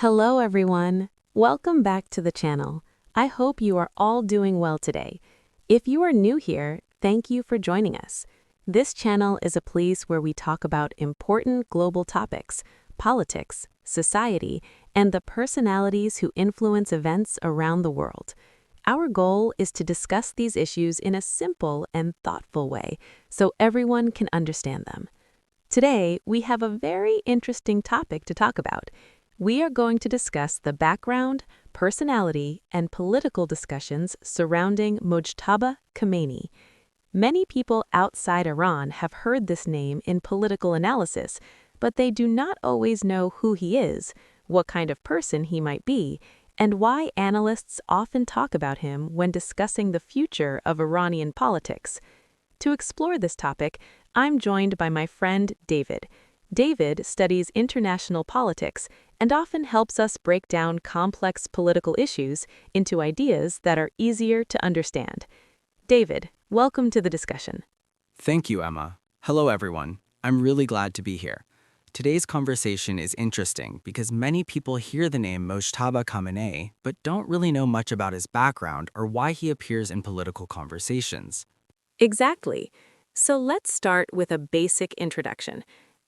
Hello everyone. Welcome back to the channel. I hope you are all doing well today. If you are new here, thank you for joining us. This channel is a place where we talk about important global topics, politics, society, and the personalities who influence events around the world. Our goal is to discuss these issues in a simple and thoughtful way so everyone can understand them. Today, we have a very interesting topic to talk about. We are going to discuss the background, personality, and political discussions surrounding Mojtaba Khamenei. Many people outside Iran have heard this name in political analysis, but they do not always know who he is, what kind of person he might be, and why analysts often talk about him when discussing the future of Iranian politics. To explore this topic, I'm joined by my friend David. David studies international politics and often helps us break down complex political issues into ideas that are easier to understand. David, welcome to the discussion. Thank you, Emma. Hello, everyone. I'm really glad to be here. Today's conversation is interesting because many people hear the name Mojtaba Khamenei but don't really know much about his background or why he appears in political conversations. Exactly. So let's start with a basic introduction.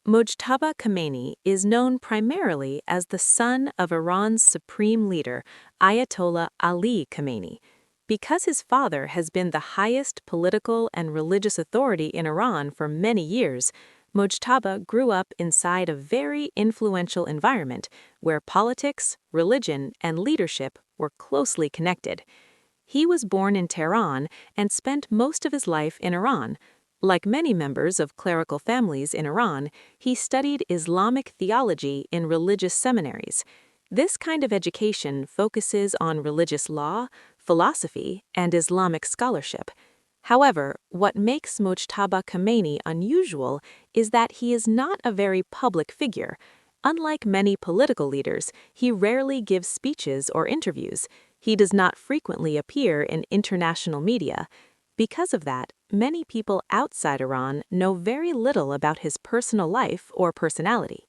Mojtaba Khamenei is known primarily as the son of Iran's supreme leader, Ayatollah Ali Khamenei. Because his father has been the highest political and religious authority in Iran for many years, Mojtaba grew up inside a very influential environment where politics, religion, and leadership were closely connected. He was born in Tehran and spent most of his life in Iran. Like many members of clerical families in Iran, he studied Islamic theology in religious seminaries. This kind of education focuses on religious law, philosophy, and Islamic scholarship. However, what makes Mojtaba Khamenei unusual is that he is not a very public figure. Unlike many political leaders, he rarely gives speeches or interviews. He does not frequently appear in international media. Because of that, many people outside Iran know very little about his personal life or personality.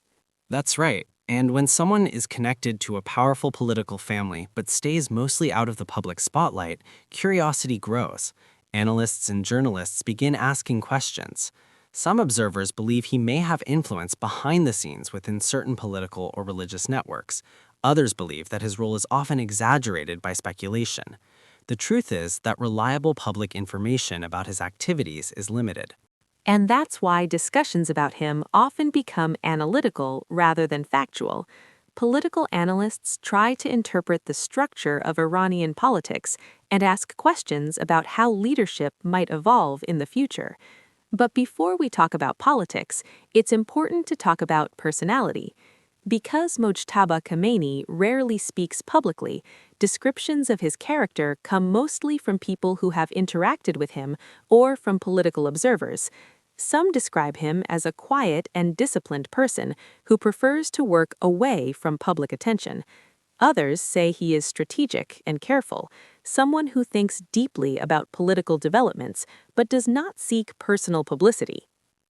That's right. And when someone is connected to a powerful political family but stays mostly out of the public spotlight, curiosity grows. Analysts and journalists begin asking questions. Some observers believe he may have influence behind the scenes within certain political or religious networks. Others believe that his role is often exaggerated by speculation. The truth is that reliable public information about his activities is limited. And that's why discussions about him often become analytical rather than factual. Political analysts try to interpret the structure of Iranian politics and ask questions about how leadership might evolve in the future. But before we talk about politics, it's important to talk about personality. Because Mojtaba Khamenei rarely speaks publicly, descriptions of his character come mostly from people who have interacted with him or from political observers. Some describe him as a quiet and disciplined person who prefers to work away from public attention. Others say he is strategic and careful, someone who thinks deeply about political developments but does not seek personal publicity.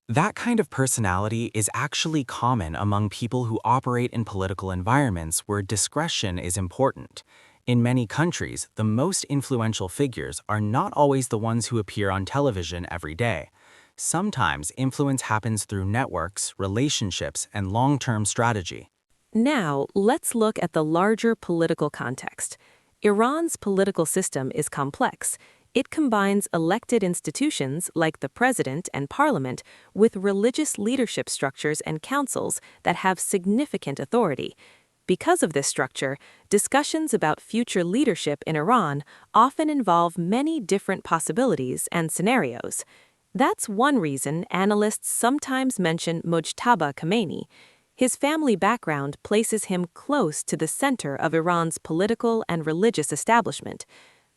That kind of personality is actually common among people who operate in political environments where discretion is important. In many countries, the most influential figures are not always the ones who appear on television every day. Sometimes influence happens through networks, relationships, and long-term strategy. Now, let's look at the larger political context. Iran's political system is complex. It combines elected institutions like the president and parliament with religious leadership structures and councils that have significant authority. Because of this structure, discussions about future leadership in Iran often involve many different possibilities and scenarios. That's one reason analysts sometimes mention Mojtaba Khamenei. His family background places him close to the center of Iran's political and religious establishment.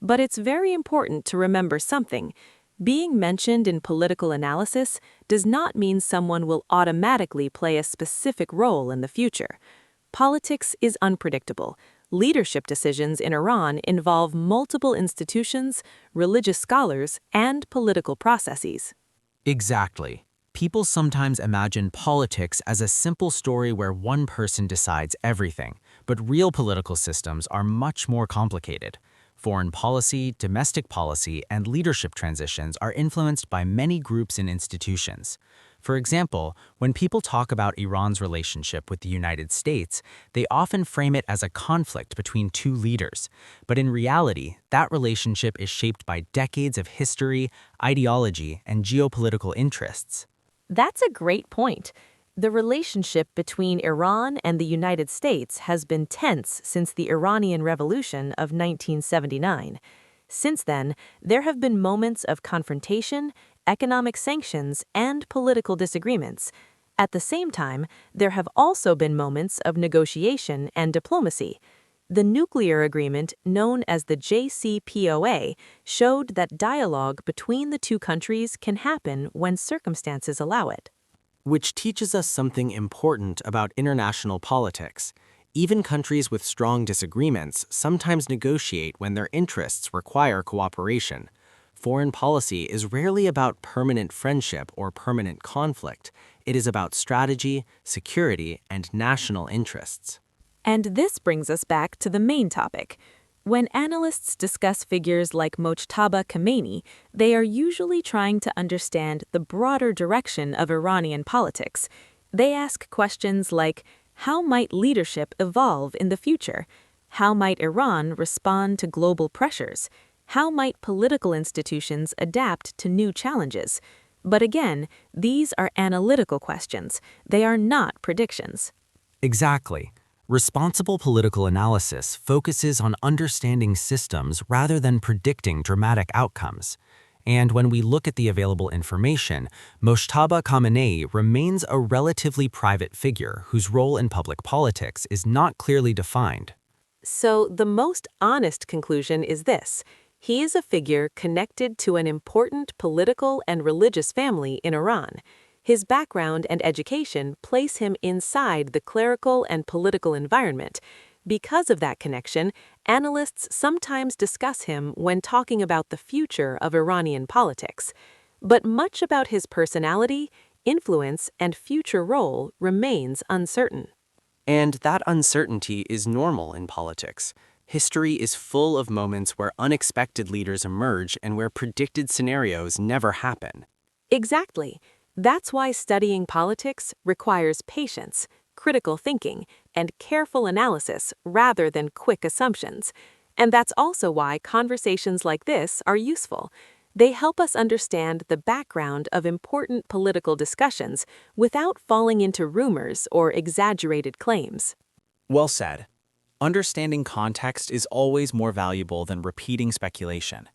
But it's very important to remember something. Being mentioned in political analysis does not mean someone will automatically play a specific role in the future. Politics is unpredictable. Leadership decisions in Iran involve multiple institutions, religious scholars, and political processes. Exactly. People sometimes imagine politics as a simple story where one person decides everything, But real political systems are much more complicated. Foreign policy, domestic policy, and leadership transitions are influenced by many groups and institutions. For example, when people talk about Iran's relationship with the United States, they often frame it as a conflict between two leaders. But in reality, that relationship is shaped by decades of history, ideology, and geopolitical interests. That's a great point. The relationship between Iran and the United States has been tense since the Iranian Revolution of 1979. Since then, there have been moments of confrontation, economic sanctions, and political disagreements. At the same time, there have also been moments of negotiation and diplomacy. The nuclear agreement, known as the JCPOA, showed that dialogue between the two countries can happen when circumstances allow it. Which teaches us something important about international politics. Even countries with strong disagreements sometimes negotiate when their interests require cooperation. Foreign policy is rarely about permanent friendship or permanent conflict. It is about strategy, security, and national interests. And this brings us back to the main topic. When analysts discuss figures like Mojtaba Khamenei, they are usually trying to understand the broader direction of Iranian politics. They ask questions like, how might leadership evolve in the future? How might Iran respond to global pressures? How might political institutions adapt to new challenges? But again, these are analytical questions. They are not predictions. Exactly. Responsible political analysis focuses on understanding systems rather than predicting dramatic outcomes. And when we look at the available information, Mojtaba Khamenei remains a relatively private figure whose role in public politics is not clearly defined. So the most honest conclusion is this. He is a figure connected to an important political and religious family in Iran. His background and education place him inside the clerical and political environment. Because of that connection, analysts sometimes discuss him when talking about the future of Iranian politics. But much about his personality, influence, and future role remains uncertain. And that uncertainty is normal in politics. History is full of moments where unexpected leaders emerge and where predicted scenarios never happen. Exactly. That's why studying politics requires patience, critical thinking, and careful analysis rather than quick assumptions. And that's also why conversations like this are useful. They help us understand the background of important political discussions without falling into rumors or exaggerated claims. Well said. Understanding context is always more valuable than repeating speculation.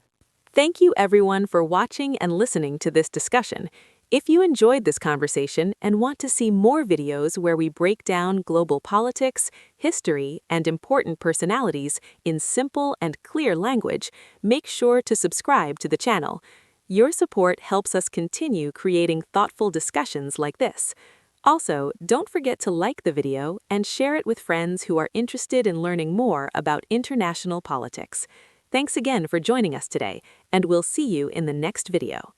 Thank you everyone for watching and listening to this discussion. If you enjoyed this conversation and want to see more videos where we break down global politics, history, and important personalities in simple and clear language, make sure to subscribe to the channel. Your support helps us continue creating thoughtful discussions like this. Also, don't forget to like the video and share it with friends who are interested in learning more about international politics. Thanks again for joining us today, and we'll see you in the next video.